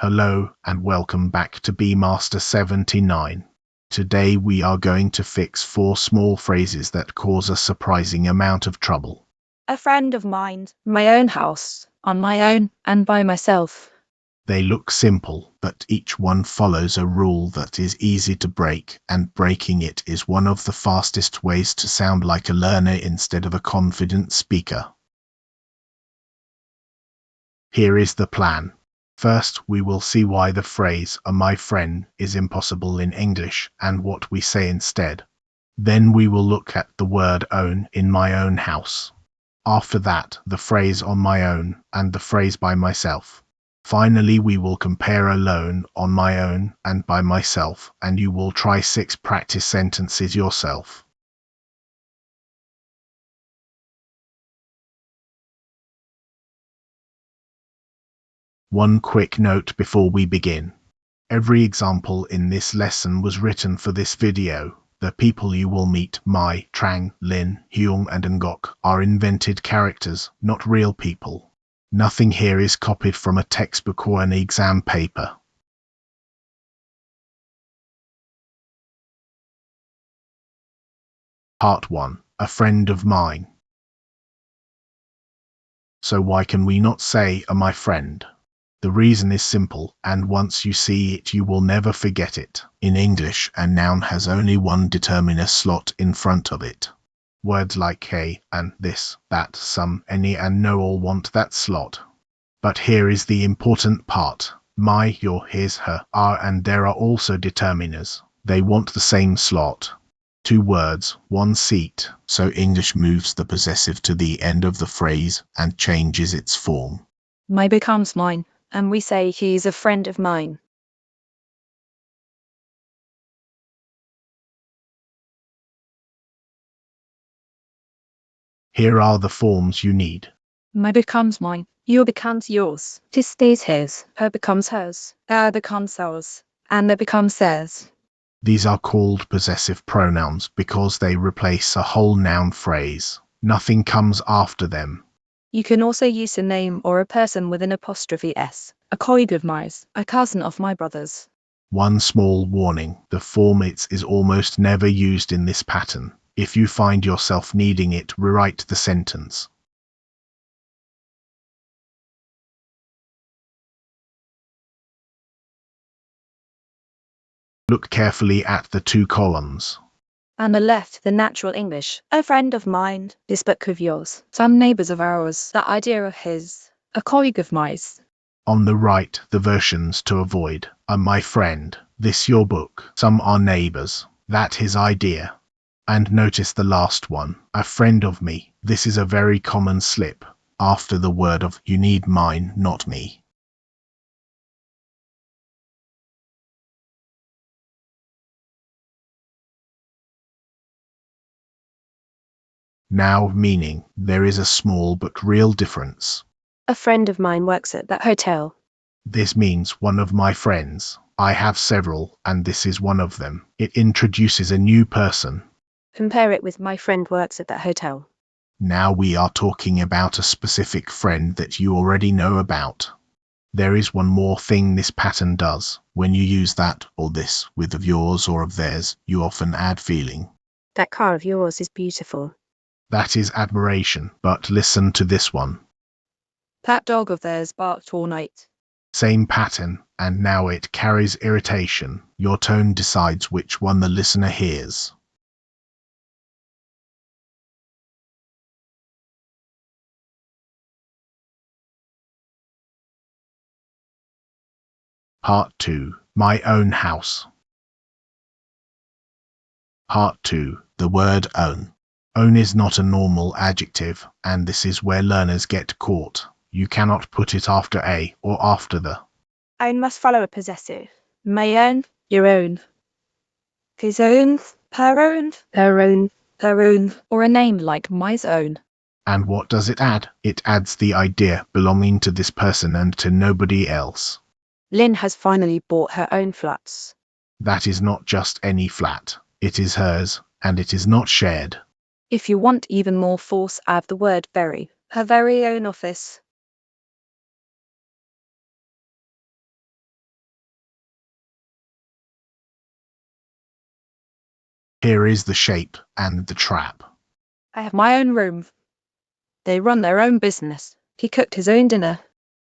Hello and welcome back to Beemaster 79. Today we are going to fix 4 small phrases that cause a surprising amount of trouble. A friend of mine, my own house, on my own, and by myself. They look simple, but each one follows a rule that is easy to break, and breaking it is one of the fastest ways to sound like a learner instead of a confident speaker. Here is the plan. First, we will see why the phrase my friend is impossible in English and what we say instead. Then we will look at the word own in my own house. After that, the phrase on my own and the phrase by myself. Finally, we will compare alone, on my own, and by myself, and you will try 6 practice sentences yourself. One quick note before we begin. Every example in this lesson was written for this video. The people you will meet, Mai, Trang, Lin, Hyung and Ngok, are invented characters, not real people. Nothing here is copied from a textbook or an exam paper. Part 1. A friend of mine. So why can we not say, my friend? The reason is simple, and once you see it you will never forget it. In English, a noun has only one determiner slot in front of it. Words like a, and, this, that, some, any and no all want that slot. But here is the important part. My, your, his, her, are and there are also determiners. They want the same slot. 2 words, 1 seat, so English moves the possessive to the end of the phrase and changes its form. My becomes mine, and we say he's a friend of mine. Here are the forms you need. My becomes mine, your becomes yours, his stays his, her becomes hers, our becomes ours, and there becomes theirs. These are called possessive pronouns because they replace a whole noun phrase. Nothing comes after them. You can also use a name or a person with an apostrophe s, a colleague of mine, a cousin of my brother's. One small warning, the form its is almost never used in this pattern. If you find yourself needing it, rewrite the sentence. Look carefully at the 2 columns. On the left, the natural English, a friend of mine, this book of yours, some neighbours of ours, that idea of his, a colleague of mine. On the right, the versions to avoid, my friend, this your book, some are neighbours, that his idea. And notice the last one, a friend of me. This is a very common slip, after the word of you need mine, not me. Now meaning, there is a small but real difference. A friend of mine works at that hotel. This means one of my friends. I have several, and this is one of them. It introduces a new person. Compare it with my friend works at that hotel. Now we are talking about a specific friend that you already know about. There is one more thing this pattern does. When you use that or this with of yours or of theirs, you often add feeling. That car of yours is beautiful. That is admiration, but listen to this one. That dog of theirs barked all night. Same pattern, and now it carries irritation. Your tone decides which one the listener hears. Part 2. My own house. Part 2. The word own. Own is not a normal adjective, and this is where learners get caught. You cannot put it after a or after the. Own must follow a possessive. My own, your own. His own, her own, Her own. her own, or a name like my own. And what does it add? It adds the idea belonging to this person and to nobody else. Lynn has finally bought her own flats. That is not just any flat. It is hers, and it is not shared. If you want even more force, add the word very, her very own office. Here is the shape and the trap. I have my own room. They run their own business. He cooked his own dinner.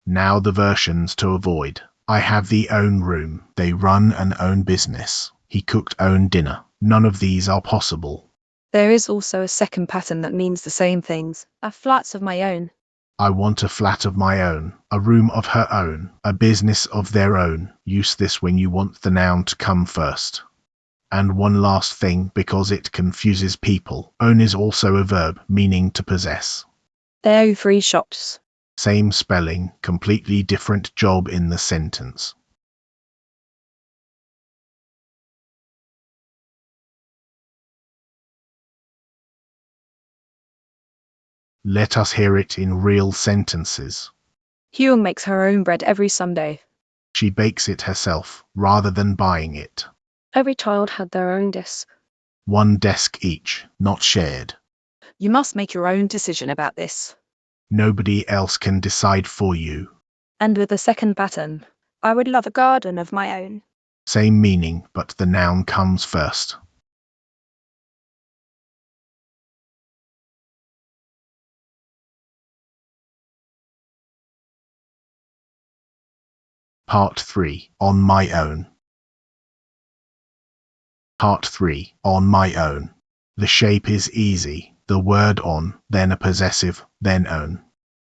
Now the versions to avoid. I have the own room. They run an own business. He cooked own dinner. None of these are possible. There is also a second pattern that means the same things. I have flats of my own. I want a flat of my own, a room of her own, a business of their own. Use this when you want the noun to come first. And one last thing, because it confuses people. Own is also a verb, meaning to possess. They own 3 shops. Same spelling, completely different job in the sentence. Let us hear it in real sentences. Hugh makes her own bread every Sunday. She bakes it herself, rather than buying it. Every child had their own desk. One desk each, not shared. You must make your own decision about this. Nobody else can decide for you. And with the second pattern, I would love a garden of my own. Same meaning, but the noun comes first. Part 3. On my own. Part 3. On my own. The shape is easy. The word on, then a possessive, then own.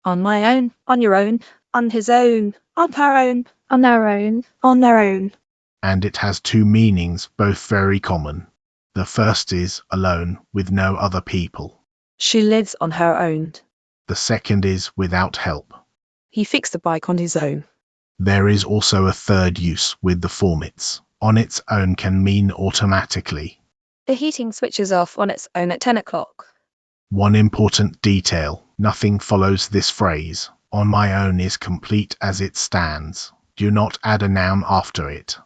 on my own, on your own, On his own. On her own. on their own. On their own. And it has 2 meanings, both very common. The first is alone, with no other people. She lives on her own. The second is without help. He fixed the bike on his own. There is also a third use with the form its. On its own can mean automatically. The heating switches off on its own at 10 o'clock. One important detail, nothing follows this phrase. On my own is complete as it stands. Do not add a noun after it.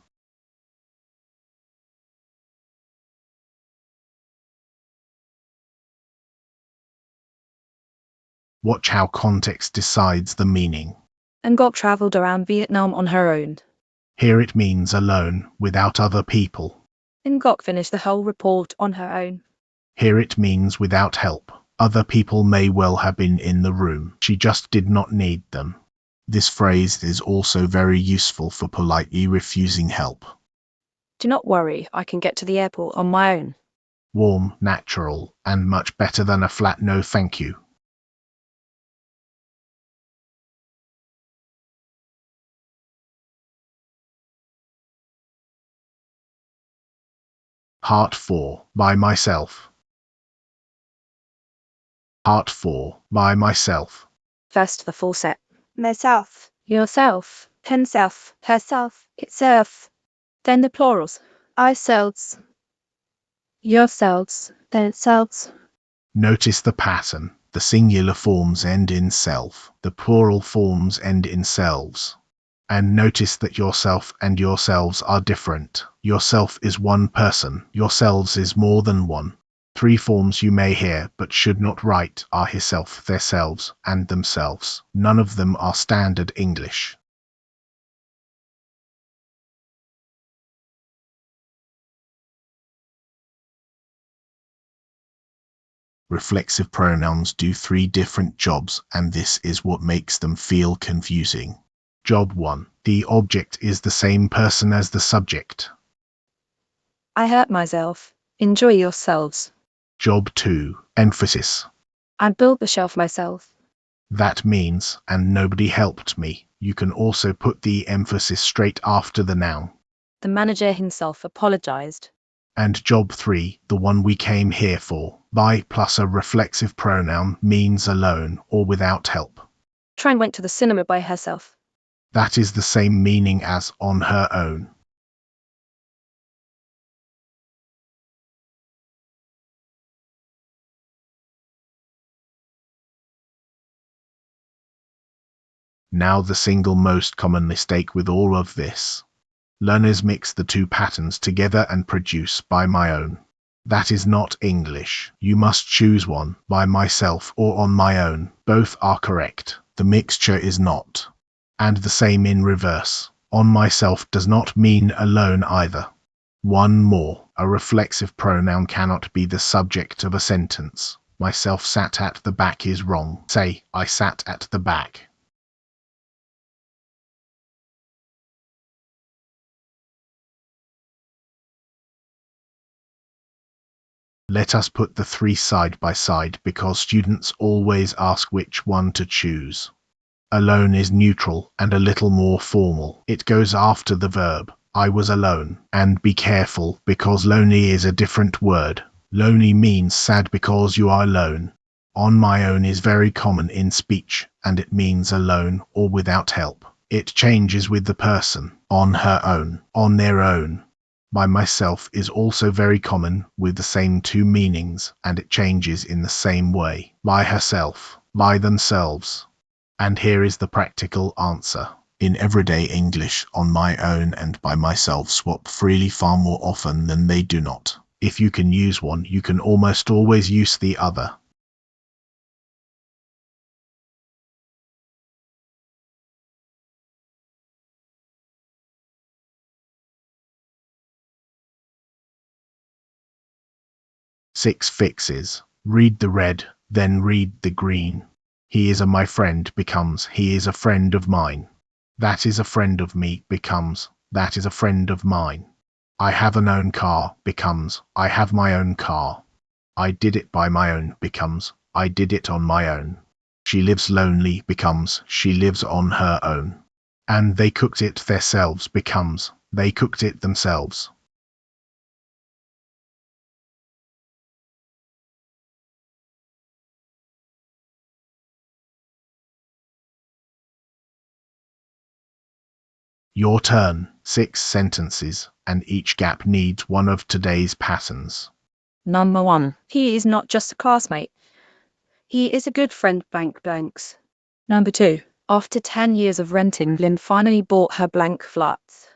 Watch how context decides the meaning. Ngok travelled around Vietnam on her own. Here it means alone, without other people. Ngok finished the whole report on her own. Here it means without help. Other people may well have been in the room. She just did not need them. This phrase is also very useful for politely refusing help. Do not worry, I can get to the airport on my own. Warm, natural, and much better than a flat no thank you. Part 4. By myself. Part 4. By myself. First the full set. Myself. Yourself, Himself. Herself. itself. Then the plurals. Ourselves, yourselves, themselves. Notice the pattern. The singular forms end in self. The plural forms end in selves. And notice that yourself and yourselves are different. Yourself is one person. Yourselves is more than one. 3 forms you may hear but should not write are hisself, theirselves, and themselves. None of them are standard English. Reflexive pronouns do 3 different jobs, and this is what makes them feel confusing. Job 1. The object is the same person as the subject. I hurt myself. Enjoy yourselves. Job 2. Emphasis. I built the shelf myself. That means, and nobody helped me. You can also put the emphasis straight after the noun. The manager himself apologized. And job 3, the one we came here for, by plus a reflexive pronoun means alone or without help. Tran went to the cinema by herself. That is the same meaning as on her own. Now the single most common mistake with all of this. Learners mix the 2 patterns together and produce by my own. That is not English. You must choose one, by myself or on my own. Both are correct. The mixture is not. And the same in reverse. On myself does not mean alone either. One more. A reflexive pronoun cannot be the subject of a sentence. Myself sat at the back is wrong. Say, I sat at the back. Let us put the three side by side because students always ask which one to choose. Alone is neutral and a little more formal. It goes after the verb. I was alone. And be careful because lonely is a different word. Lonely means sad because you are alone. On my own is very common in speech and it means alone or without help. It changes with the person. On her own. On their own. By myself is also very common with the same two meanings and it changes in the same way. By herself. By themselves. And here is the practical answer. In everyday English, on my own and by myself swap freely far more often than they do not. If you can use one, you can almost always use the other. Six fixes. Read the red, then read the green. He is my friend becomes he is a friend of mine. That is a friend of me becomes that is a friend of mine. I have an own car becomes I have my own car. I did it by my own becomes I did it on my own. She lives lonely becomes she lives on her own. And they cooked it themselves becomes they cooked it themselves. Your turn. 6 sentences, and each gap needs one of today's patterns. Number 1. He is not just a classmate. He is a good friend. Blanks. Number 2. After 10 years of renting, Lynn finally bought her blank flats.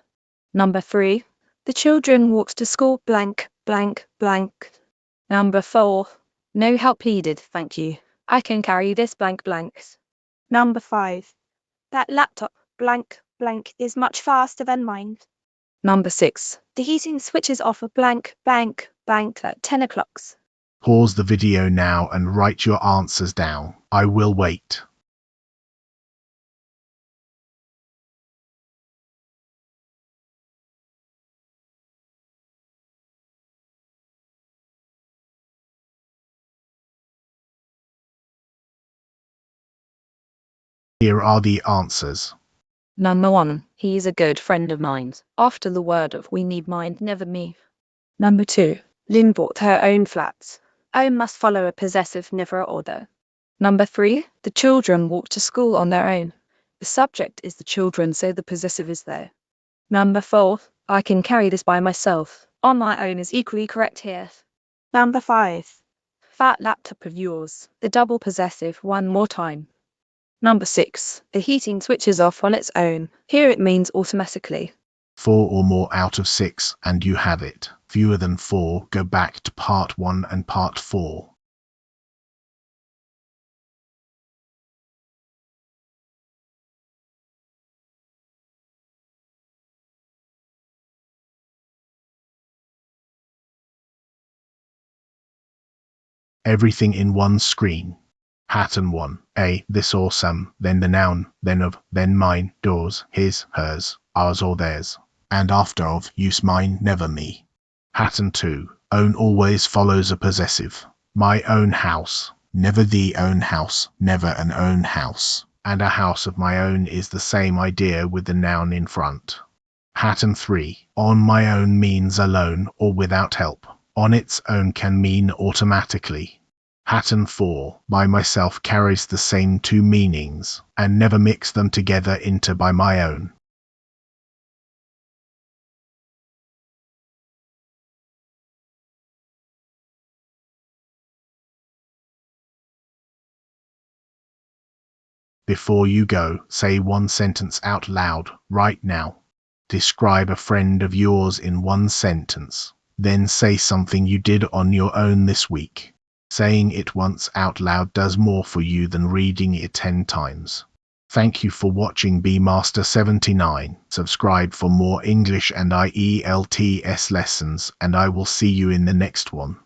Number 3. The children walked to school. Blank. Number 4. No help needed, thank you. I can carry this. Blanks. Number 5. That laptop, is much faster than mine. Number 6. The heating switches off a at 10 o'clock. Pause the video now and write your answers down. I will wait. Here are the answers. Number 1. He is a good friend of mine. After the word of we need mind, never me. Number 2. Lynn bought her own flats. I must follow a possessive never order. Number 3. The children walk to school on their own. The subject is the children, so the possessive is there. Number 4. I can carry this by myself. On my own is equally correct here. Number 5. That laptop of yours. The double possessive one more time. Number 6. The heating switches off on its own. Here it means automatically. 4 or more out of 6 and you have it. Fewer than 4, go back to part 1 and part 4. Everything in one screen. Pattern 1. A. This or some, then the noun, then of, then mine, yours, his, hers, ours or theirs. And after of, use mine, never me. Pattern 2. Own always follows a possessive. My own house, never the own house, never an own house. And a house of my own is the same idea with the noun in front. Pattern 3. On my own means alone or without help. On its own can mean automatically. Pattern 4. By myself carries the same two meanings, and never mix them together into by my own. Before you go, say one sentence out loud, right now. Describe a friend of yours in one sentence. Then say something you did on your own this week. Saying it once out loud does more for you than reading it 10 times. Thank you for watching BMaster79. Subscribe for more English and IELTS lessons, and I will see you in the next one.